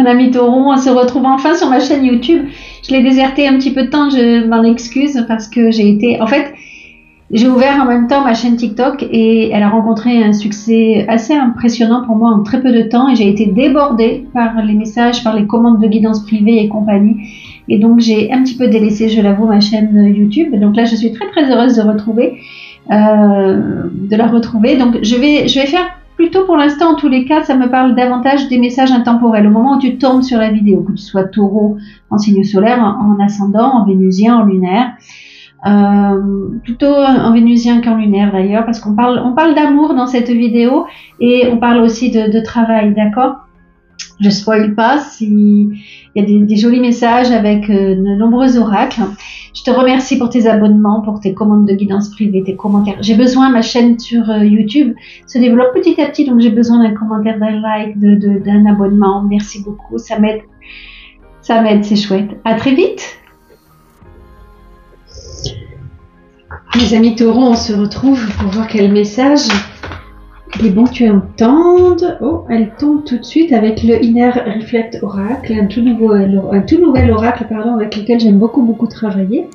Mon ami Taureau, on se retrouve enfin sur ma chaîne YouTube. Je l'ai désertée un petit peu de temps, je m'en excuse parce que en fait, j'ai ouvert en même temps ma chaîne TikTok et elle a rencontré un succès assez impressionnant pour moi en très peu de temps et j'ai été débordée par les messages, par les commandes de guidance privée et compagnie. Et donc, j'ai un petit peu délaissé, je l'avoue, ma chaîne YouTube. Donc là, je suis très très heureuse de la retrouver. Donc, je vais faire plutôt pour l'instant, en tous les cas, ça me parle davantage des messages intemporels. Au moment où tu tombes sur la vidéo, que tu sois taureau en signe solaire, en ascendant, en vénusien, en lunaire, plutôt en vénusien qu'en lunaire d'ailleurs, parce qu'on parle d'amour dans cette vidéo et on parle aussi de travail, d'accord? Je spoil pas, il y a des jolis messages avec de nombreux oracles. Je te remercie pour tes abonnements, pour tes commandes de guidance privée, tes commentaires. J'ai besoin, ma chaîne sur YouTube se développe petit à petit, donc j'ai besoin d'un commentaire, d'un like, d'un abonnement. Merci beaucoup, ça m'aide, c'est chouette. À très vite. Mes amis taureaux, on se retrouve pour voir quel message il est bon que tu entendes. Oh, elle tombe tout de suite avec le Inner Reflect Oracle, un tout nouvel oracle, avec lequel j'aime beaucoup travailler.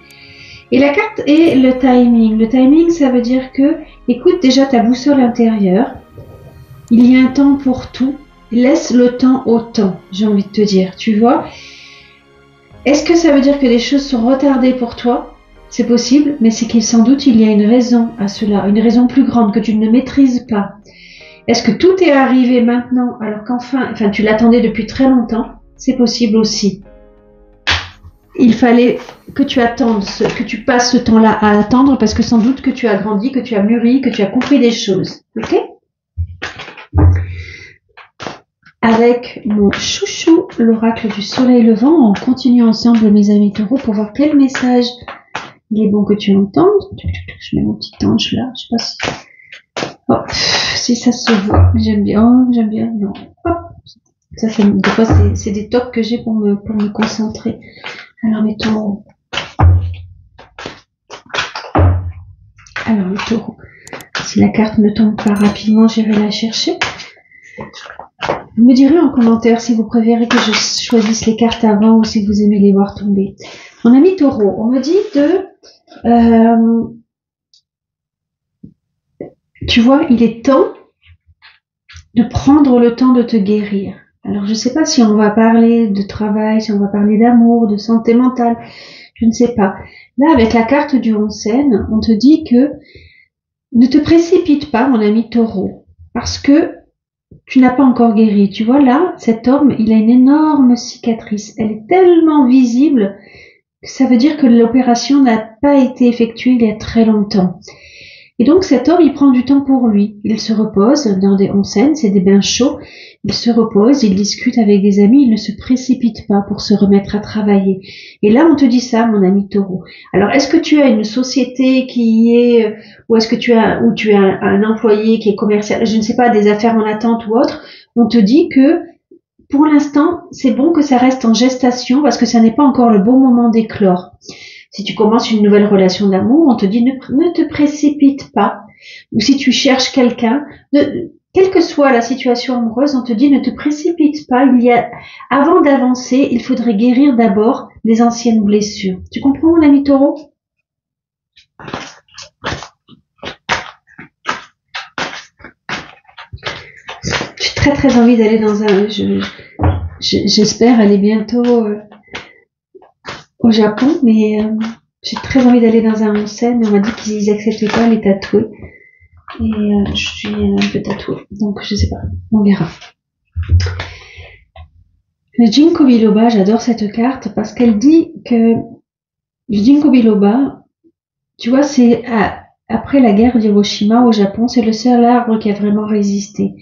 Et la carte est le timing. Le timing, ça veut dire que, écoute déjà ta boussole intérieure. Il y a un temps pour tout. Laisse le temps au temps, j'ai envie de te dire. Tu vois? Est-ce que ça veut dire que des choses sont retardées pour toi? C'est possible, mais c'est qu'il sans doute il y a une raison à cela, une raison plus grande que tu ne maîtrises pas. Est-ce que tout est arrivé maintenant alors qu'enfin, tu l'attendais depuis très longtemps? C'est possible aussi. Il fallait que tu attendes, que tu passes ce temps-là à attendre parce que sans doute que tu as grandi, que tu as mûri, que tu as compris des choses. Ok? Avec mon chouchou, l'oracle du soleil levant, on continue ensemble mes amis taureaux pour voir quel message il est bon que tu entendes. Je mets mon petit ange là, je sais pas si... Oh, si ça se voit, j'aime bien, non. Hop. Ça, des fois, c'est des tocs que j'ai pour me concentrer. Alors, les taureaux. Alors, les taureaux. Si la carte ne tombe pas rapidement, j'irai la chercher. Vous me direz en commentaire si vous préférez que je choisisse les cartes avant ou si vous aimez les voir tomber. Mon ami taureau, on me dit tu vois, il est temps de prendre le temps de te guérir. Alors, je ne sais pas si on va parler de travail, si on va parler d'amour, de santé mentale, je ne sais pas. Là, avec la carte du onsen, on te dit que ne te précipite pas, mon ami taureau, parce que tu n'as pas encore guéri. Tu vois, là, cet homme, il a une énorme cicatrice. Elle est tellement visible que ça veut dire que l'opération n'a pas été effectuée il y a très longtemps. Et donc cet homme, il prend du temps pour lui. Il se repose dans des onsen, c'est des bains chauds. Il se repose, il discute avec des amis, il ne se précipite pas pour se remettre à travailler. Et là, on te dit ça, mon ami taureau. Alors, est-ce que tu as une société ou est-ce que tu as un employé qui est commercial, je ne sais pas, des affaires en attente ou autre? On te dit que pour l'instant, c'est bon que ça reste en gestation parce que ça n'est pas encore le bon moment d'éclore. Si tu commences une nouvelle relation d'amour, on te dit ne te précipite pas. Ou si tu cherches quelqu'un, quelle que soit la situation amoureuse, on te dit ne te précipite pas. Avant d'avancer, il faudrait guérir d'abord les anciennes blessures. Tu comprends, mon ami taureau? J'ai très envie d'aller dans j'espère aller bientôt au Japon, mais j'ai très envie d'aller dans un onsen, mais on m'a dit qu'ils acceptaient pas les tatoués. Et je suis un peu tatouée, donc je sais pas, on verra. Le Ginkgo biloba, j'adore cette carte parce qu'elle dit que le Ginkgo biloba, tu vois, c'est après la guerre d'Hiroshima au Japon, c'est le seul arbre qui a vraiment résisté.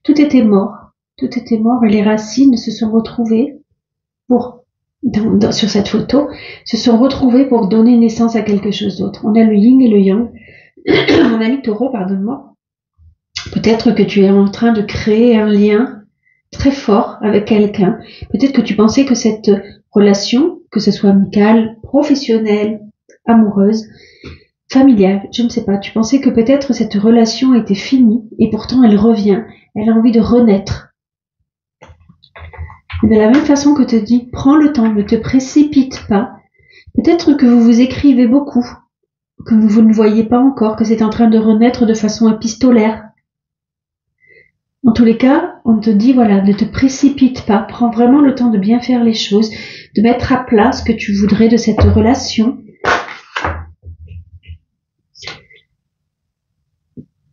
Tout était mort et les racines se sont retrouvées sur cette photo, se sont retrouvées pour donner naissance à quelque chose d'autre. On a le yin et le yang. Mon ami taureau, pardonne-moi. Peut-être que tu es en train de créer un lien très fort avec quelqu'un. Peut-être que tu pensais que cette relation, que ce soit amicale, professionnelle, amoureuse, familiale, je ne sais pas, tu pensais que peut-être cette relation était finie et pourtant elle revient. Elle a envie de renaître. Et de la même façon que te dit, prends le temps, ne te précipite pas. Peut-être que vous vous écrivez beaucoup, que vous ne voyez pas encore, que c'est en train de renaître de façon épistolaire. En tous les cas, on te dit, voilà, ne te précipite pas, prends vraiment le temps de bien faire les choses, de mettre à plat ce que tu voudrais de cette relation.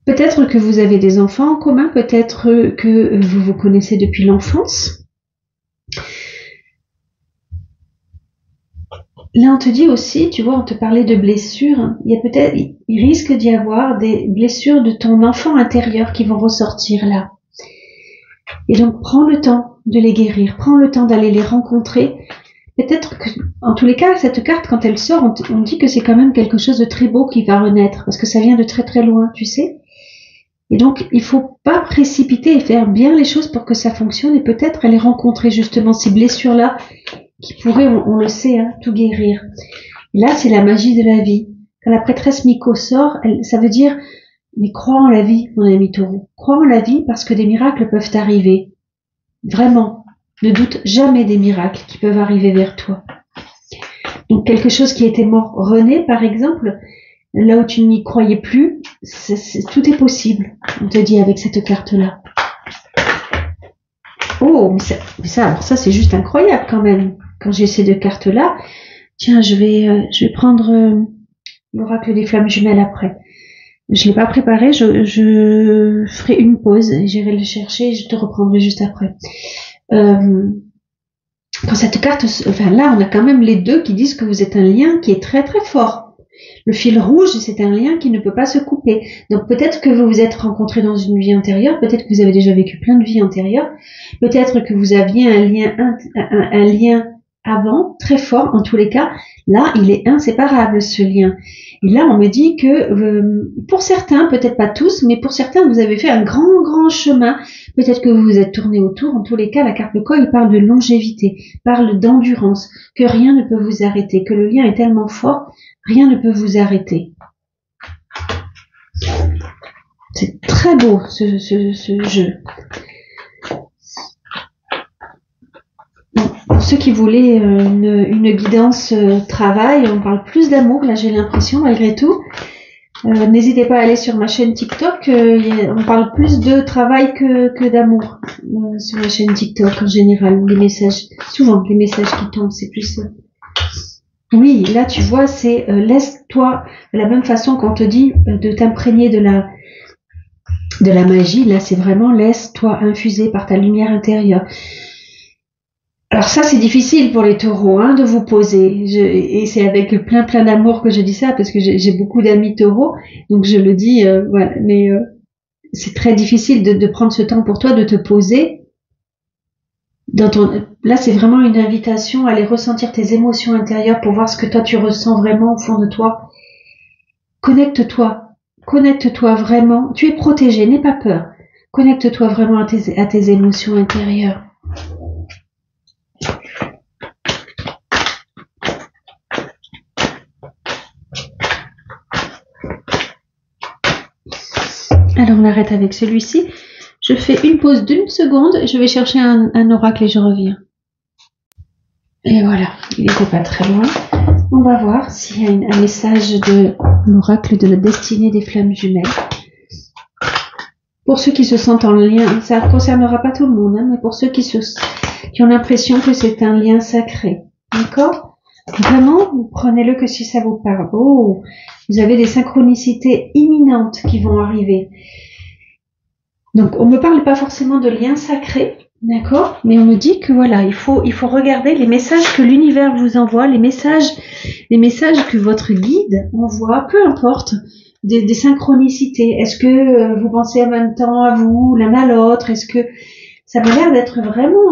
Peut-être que vous avez des enfants en commun, peut-être que vous vous connaissez depuis l'enfance. Là, on te dit aussi, tu vois, on te parlait de blessures. Il risque d'y avoir des blessures de ton enfant intérieur qui vont ressortir là. Et donc, prends le temps de les guérir, prends le temps d'aller les rencontrer. Peut-être que, en tous les cas, cette carte, quand elle sort, on dit que c'est quand même quelque chose de très beau qui va renaître, parce que ça vient de très très loin, tu sais. Et donc, il faut pas précipiter et faire bien les choses pour que ça fonctionne, et peut-être aller rencontrer justement ces blessures-là qui pourraient, on le sait, hein, tout guérir. Et là, c'est la magie de la vie. Quand la prêtresse Miko sort, ça veut dire, mais crois en la vie, mon ami Taureau. Crois en la vie parce que des miracles peuvent arriver. Vraiment. Ne doute jamais des miracles qui peuvent arriver vers toi. Donc, quelque chose qui était mort renaît, par exemple, là où tu n'y croyais plus, tout est possible, on te dit avec cette carte-là. Oh, mais ça, c'est juste incroyable quand même. Quand j'ai ces deux cartes-là, tiens, je vais prendre l'oracle des flammes jumelles après. Je l'ai pas préparé, je ferai une pause et j'irai le chercher et je te reprendrai juste après. Quand cette carte, enfin là, on a quand même les deux qui disent que vous êtes un lien qui est très très fort. Le fil rouge, c'est un lien qui ne peut pas se couper. Donc peut-être que vous vous êtes rencontrés dans une vie antérieure, peut-être que vous avez déjà vécu plein de vies antérieures, peut-être que vous aviez un lien avant, très fort, en tous les cas, là, il est inséparable, ce lien. Et là, on me dit que, pour certains, peut-être pas tous, mais pour certains, vous avez fait un grand, grand chemin. Peut-être que vous vous êtes tourné autour. En tous les cas, la carte Koi, il parle de longévité, parle d'endurance, que rien ne peut vous arrêter, que le lien est tellement fort, rien ne peut vous arrêter. C'est très beau, ce jeu. Pour ceux qui voulaient une guidance travail, on parle plus d'amour, là j'ai l'impression malgré tout. N'hésitez pas à aller sur ma chaîne TikTok, on parle plus de travail que d'amour sur ma chaîne TikTok en général. Les messages, souvent les messages qui tombent, c'est plus... Oui, là tu vois, c'est laisse-toi, de la même façon qu'on te dit de t'imprégner de la magie, là c'est vraiment laisse-toi infuser par ta lumière intérieure. Alors ça, c'est difficile pour les taureaux, hein, de vous poser. Et c'est avec plein d'amour que je dis ça, parce que j'ai beaucoup d'amis taureaux, donc je le dis, voilà. Mais c'est très difficile de prendre ce temps pour toi, de te poser. Là, c'est vraiment une invitation à aller ressentir tes émotions intérieures pour voir ce que toi tu ressens vraiment au fond de toi. Connecte-toi vraiment. Tu es protégé, n'aie pas peur. Connecte-toi vraiment à tes émotions intérieures. Alors on arrête avec celui-ci. Je fais une pause d'1 seconde. Je vais chercher un oracle et je reviens. Et voilà, il n'était pas très loin. On va voir s'il y a un message de l'oracle de la destinée des flammes jumelles. Pour ceux qui se sentent en lien, ça ne concernera pas tout le monde, hein, mais pour ceux qui ont l'impression que c'est un lien sacré. D'accord ? Vraiment, vous prenez-le que si ça vous parle. Oh, vous avez des synchronicités imminentes qui vont arriver. Donc, on me parle pas forcément de lien sacré, d'accord? Mais on me dit que voilà, il faut regarder les messages que l'univers vous envoie, les messages que votre guide envoie, peu importe, des synchronicités. Est-ce que vous pensez en même temps à vous, l'un à l'autre? Est-ce que ça m'a l'air d'être vraiment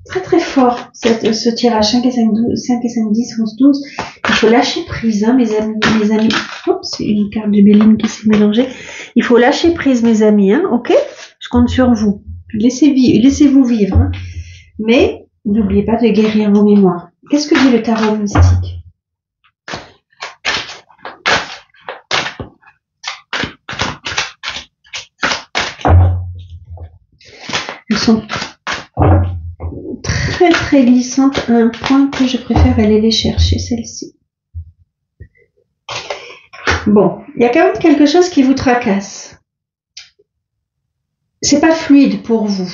très très fort, ce tirage 5 et 5, 12, 5 et 5, 10, 11, 12. Il faut lâcher prise, hein, mes amis. Hop, c'est une carte de Béline qui s'est mélangée. Il faut lâcher prise, mes amis, hein, ok? Je compte sur vous. Laissez-vous vivre, hein. Mais n'oubliez pas de guérir vos mémoires. Qu'est-ce que dit le tarot mystique? très très glissante à un point que je préfère aller les chercher, celle-ci. Bon, il y a quand même quelque chose qui vous tracasse. C'est pas fluide pour vous.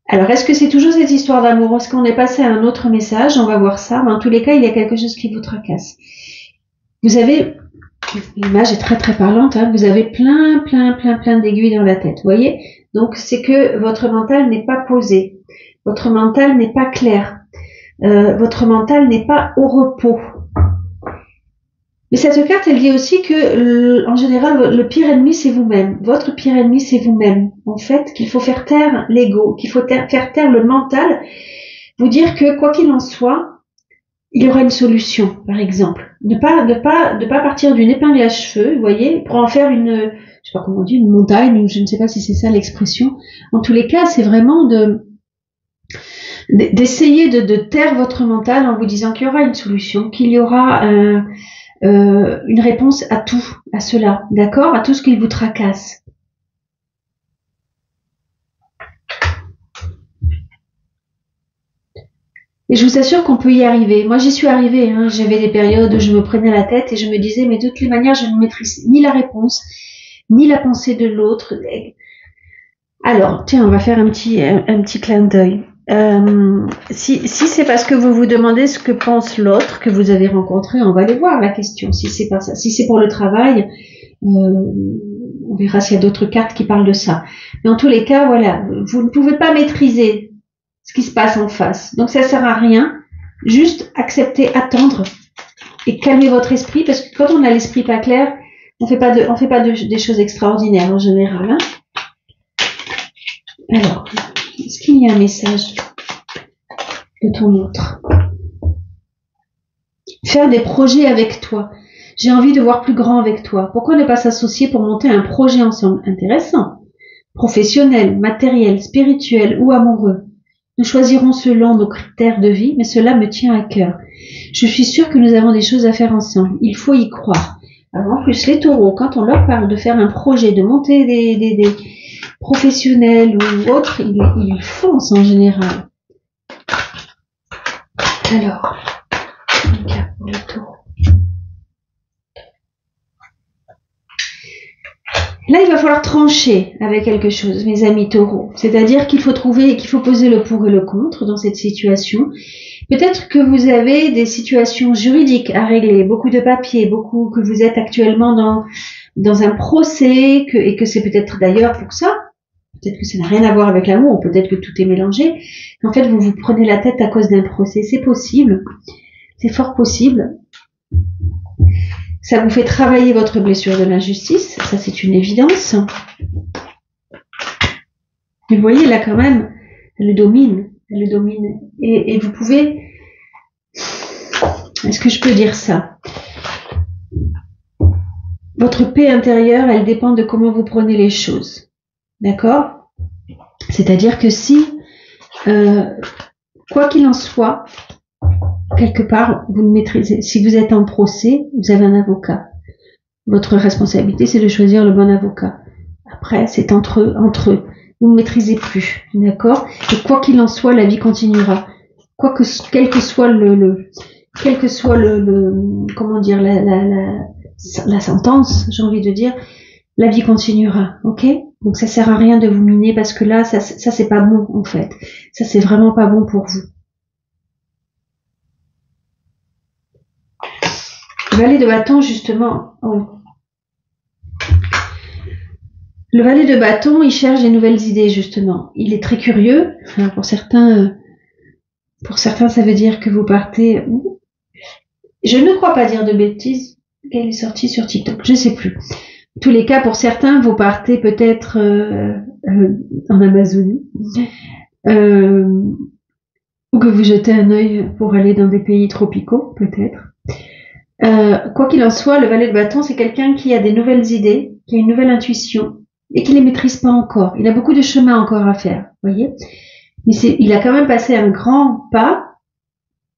Alors, est-ce que c'est toujours cette histoire d'amour? Est-ce qu'on est passé à un autre message? On va voir ça. Mais en tous les cas, il y a quelque chose qui vous tracasse. Vous avez, l'image est très très parlante, hein, vous avez plein d'aiguilles dans la tête, vous voyez? Donc, c'est que votre mental n'est pas posé. Votre mental n'est pas clair. Votre mental n'est pas au repos. Mais cette carte, elle dit aussi que, en général, le pire ennemi, c'est vous-même. Votre pire ennemi, c'est vous-même. En fait, qu'il faut faire taire l'ego, qu'il faut faire taire le mental, vous dire que, quoi qu'il en soit, il y aura une solution, par exemple. Ne pas partir d'une épingle à cheveux, vous voyez, pour en faire une, je sais pas comment on dit, une montagne, ou je ne sais pas si c'est ça l'expression. En tous les cas, c'est vraiment d'essayer de taire votre mental en vous disant qu'il y aura une solution, qu'il y aura une réponse à tout, à cela, d'accord? À tout ce qui vous tracasse. Et je vous assure qu'on peut y arriver. Moi, j'y suis arrivée, hein. J'avais des périodes où je me prenais la tête et je me disais, mais de toutes les manières, je ne maîtrise ni la réponse, ni la pensée de l'autre. Alors, tiens, on va faire un petit clin d'œil. Si c'est parce que vous vous demandez ce que pense l'autre que vous avez rencontré, on va aller voir la question. Si c'est pas ça, si c'est pour le travail, on verra s'il y a d'autres cartes qui parlent de ça. Mais en tous les cas, voilà, vous ne pouvez pas maîtriser ce qui se passe en face. Donc ça sert à rien. Juste accepter, attendre et calmer votre esprit, parce que quand on a l'esprit pas clair, on fait pas des choses extraordinaires en général. Hein. Alors, est-ce qu'il y a un message de ton autre? Faire des projets avec toi. J'ai envie de voir plus grand avec toi. Pourquoi ne pas s'associer pour monter un projet ensemble? Intéressant. Professionnel, matériel, spirituel ou amoureux. Nous choisirons selon nos critères de vie, mais cela me tient à cœur. Je suis sûre que nous avons des choses à faire ensemble. Il faut y croire. Alors en plus, les taureaux, quand on leur parle de faire un projet, de monter des professionnels ou autres, ils foncent en général. Alors, pour le taureau. Là, il va falloir trancher avec quelque chose, mes amis taureaux. C'est-à-dire qu'il faut poser le pour et le contre dans cette situation. Peut-être que vous avez des situations juridiques à régler, beaucoup de papiers, que vous êtes actuellement dans un procès, et que c'est peut-être d'ailleurs pour ça. Peut-être que ça n'a rien à voir avec l'amour, peut-être que tout est mélangé. En fait, vous vous prenez la tête à cause d'un procès. C'est possible. C'est fort possible. Ça vous fait travailler votre blessure de l'injustice. Ça, c'est une évidence. Mais vous voyez, là, quand même, elle le domine. Elle le domine. Et vous pouvez... Est-ce que je peux dire ça? Votre paix intérieure, elle dépend de comment vous prenez les choses. D'accord? C'est-à-dire que si, quoi qu'il en soit, quelque part, vous le maîtrisez. Si vous êtes en procès, vous avez un avocat. Votre responsabilité, c'est de choisir le bon avocat. Après, c'est entre eux. Vous ne maîtrisez plus. D'accord? Et quoi qu'il en soit, la vie continuera. Quel que soit comment dire, la sentence, j'ai envie de dire, la vie continuera. Ok? Donc ça sert à rien de vous miner parce que là, ça c'est pas bon, en fait. Ça, c'est vraiment pas bon pour vous. Le valet de bâton, justement. Oh. Le valet de bâton, il cherche des nouvelles idées, justement. Il est très curieux. Enfin, pour certains, ça veut dire que vous partez... Je ne crois pas dire de bêtises qu'elle est sortie sur TikTok. Je sais plus. En tous les cas, pour certains, vous partez peut-être en Amazonie. Ou que vous jetez un œil pour aller dans des pays tropicaux, peut-être. Quoi qu'il en soit, le valet de bâton, c'est quelqu'un qui a des nouvelles idées, qui a une nouvelle intuition, et qui les maîtrise pas encore. Il a beaucoup de chemin encore à faire, voyez. Mais il a quand même passé un grand pas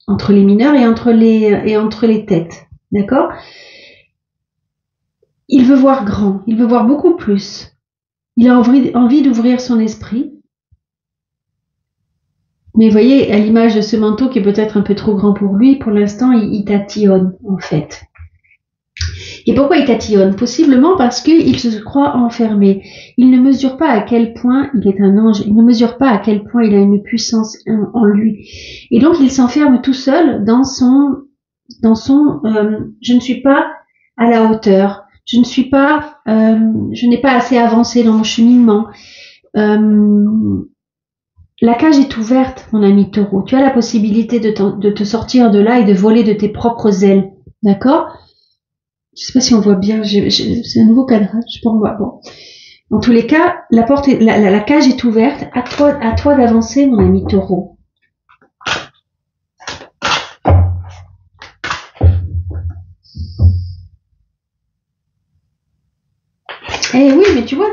entre les mineurs et entre les têtes, d'accord? Il veut voir grand, il veut voir beaucoup plus. Il a envie d'ouvrir son esprit. Mais vous voyez, à l'image de ce manteau qui est peut-être un peu trop grand pour lui, pour l'instant, il tatillonne, en fait. Et pourquoi il tatillonne? Possiblement parce qu'il se croit enfermé. Il ne mesure pas à quel point il est un ange. Il ne mesure pas à quel point il a une puissance en lui. Et donc, il s'enferme tout seul dans son je ne suis pas à la hauteur. Je n'ai pas assez avancé dans mon cheminement. La cage est ouverte, mon ami taureau. Tu as la possibilité de te sortir de là et de voler de tes propres ailes. D'accord? Je sais pas si on voit bien. C'est un nouveau cadrage. Je sais pas, on voit. Bon. En tous les cas, la cage est ouverte. À toi d'avancer, mon ami taureau. Eh oui, mais tu vois,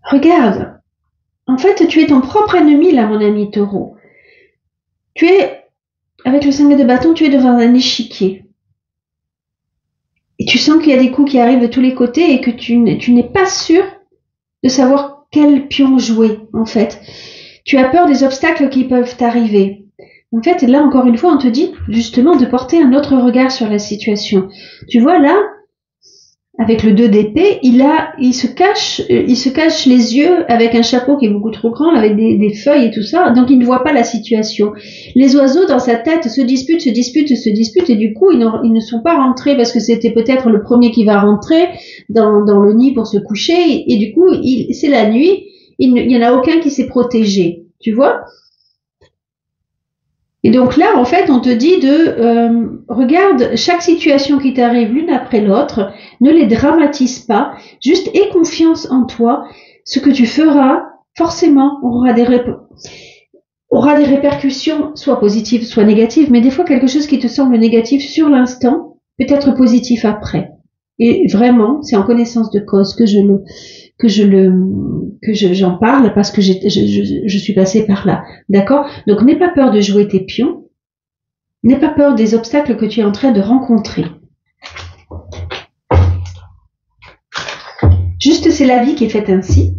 regarde. En fait, tu es ton propre ennemi, là, mon ami taureau. Tu es, avec le 5 de bâton, tu es devant un échiquier. Et tu sens qu'il y a des coups qui arrivent de tous les côtés et que tu n'es pas sûr de savoir quel pion jouer, en fait. Tu as peur des obstacles qui peuvent t'arriver. En fait, là, encore une fois, on te dit, justement, de porter un autre regard sur la situation. Tu vois, là, avec le 2 d'épée, il se cache les yeux avec un chapeau qui est beaucoup trop grand, avec des feuilles et tout ça, donc il ne voit pas la situation. Les oiseaux dans sa tête se disputent, et du coup, ils ne sont pas rentrés parce que c'était peut-être le premier qui va rentrer dans le nid pour se coucher, et du coup, c'est la nuit, il y en a aucun qui s'est protégé. Tu vois? Et donc là, en fait, on te dit regarde chaque situation qui t'arrive l'une après l'autre, ne les dramatise pas, juste aie confiance en toi. Ce que tu feras, forcément, aura des répercussions, soit positives, soit négatives, mais des fois quelque chose qui te semble négatif sur l'instant peut être positif après. Et vraiment, c'est en connaissance de cause que j'en parle parce que je suis passée par là. D'accord? Donc, n'aie pas peur de jouer tes pions. N'aie pas peur des obstacles que tu es en train de rencontrer. Juste, c'est la vie qui est faite ainsi.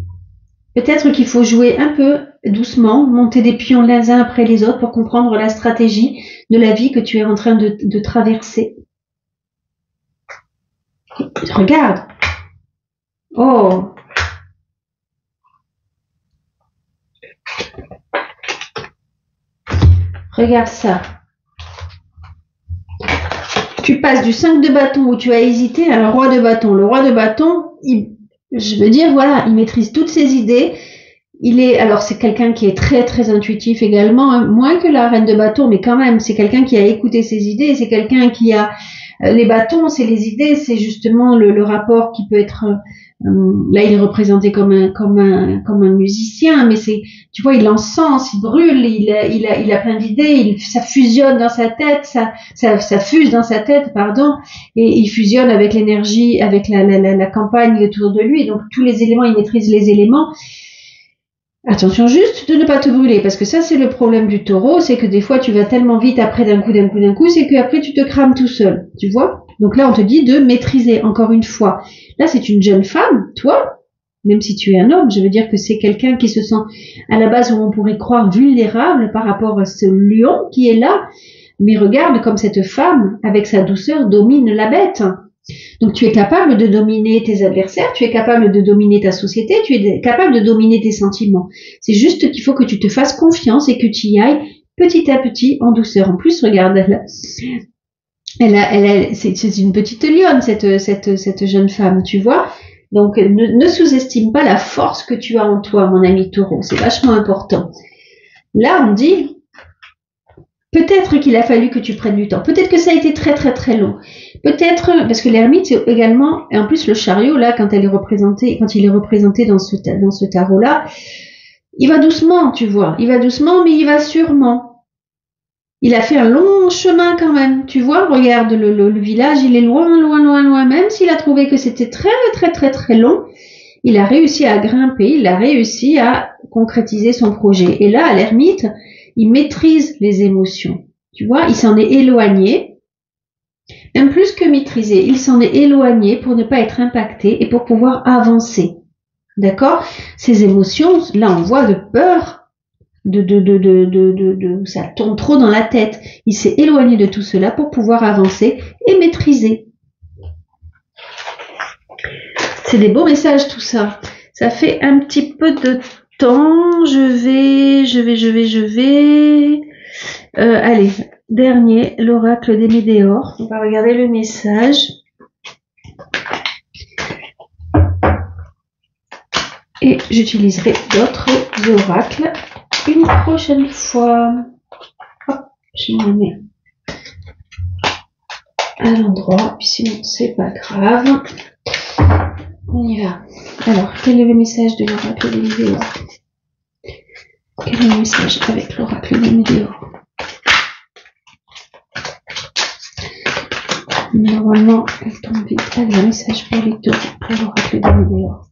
Peut-être qu'il faut jouer un peu doucement, monter des pions les uns après les autres pour comprendre la stratégie de la vie que tu es en train de traverser. Regarde. Oh. Regarde ça. Tu passes du 5 de bâton où tu as hésité à un roi de bâton. Le roi de bâton, je veux dire, voilà, il maîtrise toutes ses idées. Alors c'est quelqu'un qui est très très intuitif également, hein, moins que la reine de bâton, mais quand même, c'est quelqu'un qui a écouté ses idées, c'est quelqu'un qui a les bâtons, c'est les idées, c'est justement le rapport qui peut être là il est représenté comme un musicien, mais tu vois, il l'encense, il brûle, il a plein d'idées, ça fusionne dans sa tête, ça fuse dans sa tête, pardon, et il fusionne avec l'énergie, avec la campagne autour de lui, donc tous les éléments, il maîtrise les éléments. Attention juste de ne pas te brûler, parce que ça c'est le problème du taureau, c'est que des fois tu vas tellement vite après d'un coup, c'est qu'après tu te crames tout seul, tu vois. Donc là on te dit de maîtriser, encore une fois. Là c'est une jeune femme, toi, même si tu es un homme, je veux dire que c'est quelqu'un qui se sent à la base où on pourrait croire vulnérable par rapport à ce lion qui est là, mais regarde comme cette femme, avec sa douceur, domine la bête. Donc tu es capable de dominer tes adversaires, tu es capable de dominer ta société, tu es capable de dominer tes sentiments. C'est juste qu'il faut que tu te fasses confiance et que tu y ailles petit à petit en douceur. En plus, regarde, c'est une petite lionne, cette jeune femme, tu vois. Donc ne sous-estime pas la force que tu as en toi, mon ami taureau. C'est vachement important. Là, on dit, peut-être qu'il a fallu que tu prennes du temps. Peut-être que ça a été très très très long. Peut-être, parce que l'ermite également, et en plus le chariot, là, quand il est représenté dans ce tarot-là, il va doucement, tu vois. Il va doucement, mais il va sûrement. Il a fait un long chemin quand même, tu vois. Regarde, le village, il est loin, loin, loin, loin. Même s'il a trouvé que c'était très très très très long, il a réussi à grimper, il a réussi à concrétiser son projet. Et là, à l'ermite, il maîtrise les émotions. Tu vois, il s'en est éloigné. Même plus que maîtriser, il s'en est éloigné pour ne pas être impacté et pour pouvoir avancer. D'accord? Ces émotions, là on voit de peur, ça tourne trop dans la tête. Il s'est éloigné de tout cela pour pouvoir avancer et maîtriser. C'est des beaux messages tout ça. Ça fait un petit peu de temps. Je vais. Allez, dernier, l'oracle des météores. On va regarder le message. Et j'utiliserai d'autres oracles une prochaine fois. Hop, je me mets à l'endroit, puis sinon c'est pas grave. On y va. Alors, quel est le message de l'oracle des météores? Quel est le message avec l'oracle des météores? Normalement, elle tombe vite. Allez, un message pour les taureaux, pour l'oracle des météores.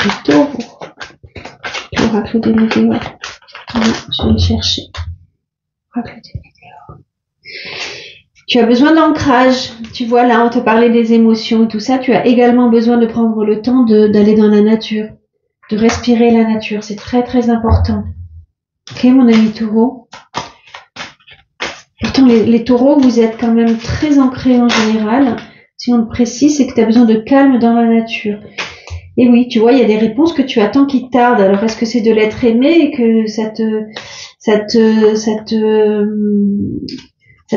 Les taureaux. L'oracle des météores. Je vais le chercher. L'oracle des météores. Tu as besoin d'ancrage. Tu vois, là, on te parlait des émotions et tout ça. Tu as également besoin de prendre le temps d'aller dans la nature, de respirer la nature. C'est très, très important. Ok, mon ami taureau? Pourtant, les taureaux, vous êtes quand même très ancrés en général. Si on le précise, c'est que tu as besoin de calme dans la nature. Et oui, tu vois, il y a des réponses que tu attends qui tardent. Alors, est-ce que c'est de l'être aimé et que ça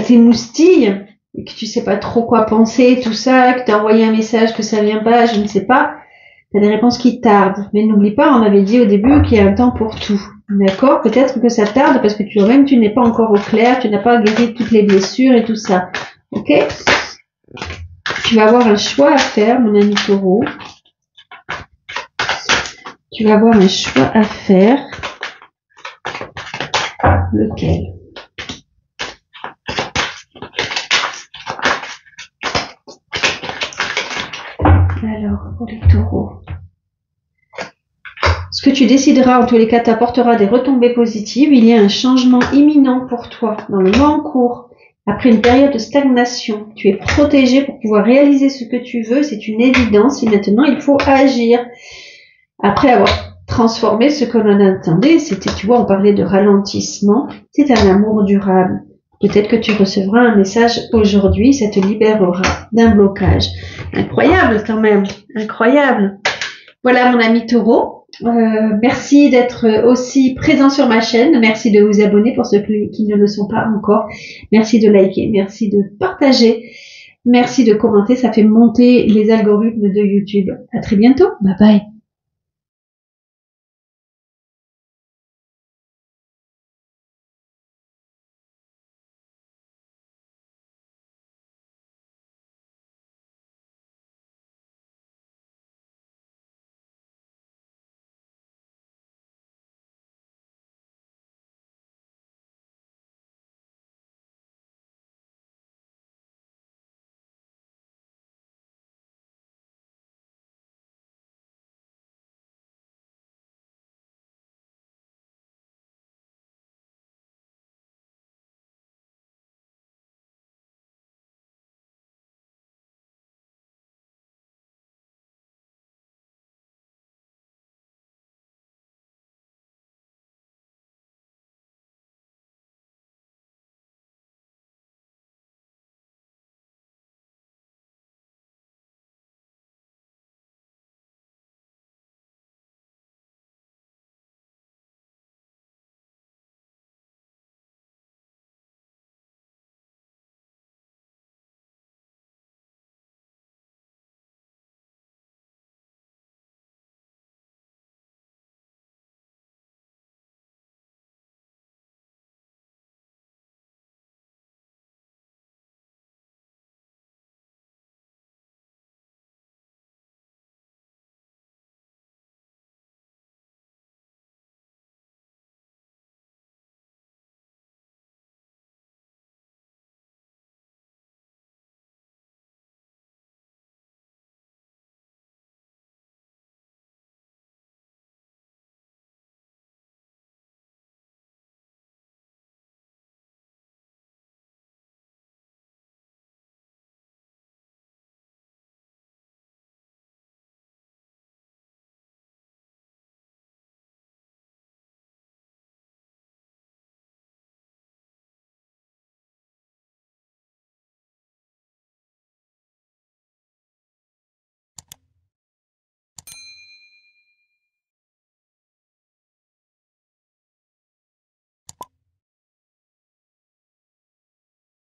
t'émoustille et que tu sais pas trop quoi penser, tout ça, que tu as envoyé un message que ça vient pas, je ne sais pas. Tu as des réponses qui tardent. Mais n'oublie pas, on avait dit au début qu'il y a un temps pour tout. D'accord? Peut-être que ça tarde parce que tu n'es pas encore au clair, tu n'as pas guéri toutes les blessures et tout ça. Ok? Tu vas avoir un choix à faire, mon ami taureau. Tu vas avoir un choix à faire. Lequel? Alors, pour les taureaux. Ce que tu décideras, en tous les cas, t'apportera des retombées positives. Il y a un changement imminent pour toi dans le mois en cours. Après une période de stagnation, tu es protégé pour pouvoir réaliser ce que tu veux. C'est une évidence et maintenant, il faut agir. Après avoir transformé ce que l'on attendait, c'était, tu vois, on parlait de ralentissement. C'est un amour durable. Peut-être que tu recevras un message aujourd'hui, ça te libérera d'un blocage. Incroyable quand même, incroyable. Voilà mon ami taureau. Merci d'être aussi présent sur ma chaîne. Merci de vous abonner pour ceux qui ne le sont pas encore. Merci de liker, merci de partager, merci de commenter. Ça fait monter les algorithmes de YouTube. À très bientôt. Bye bye.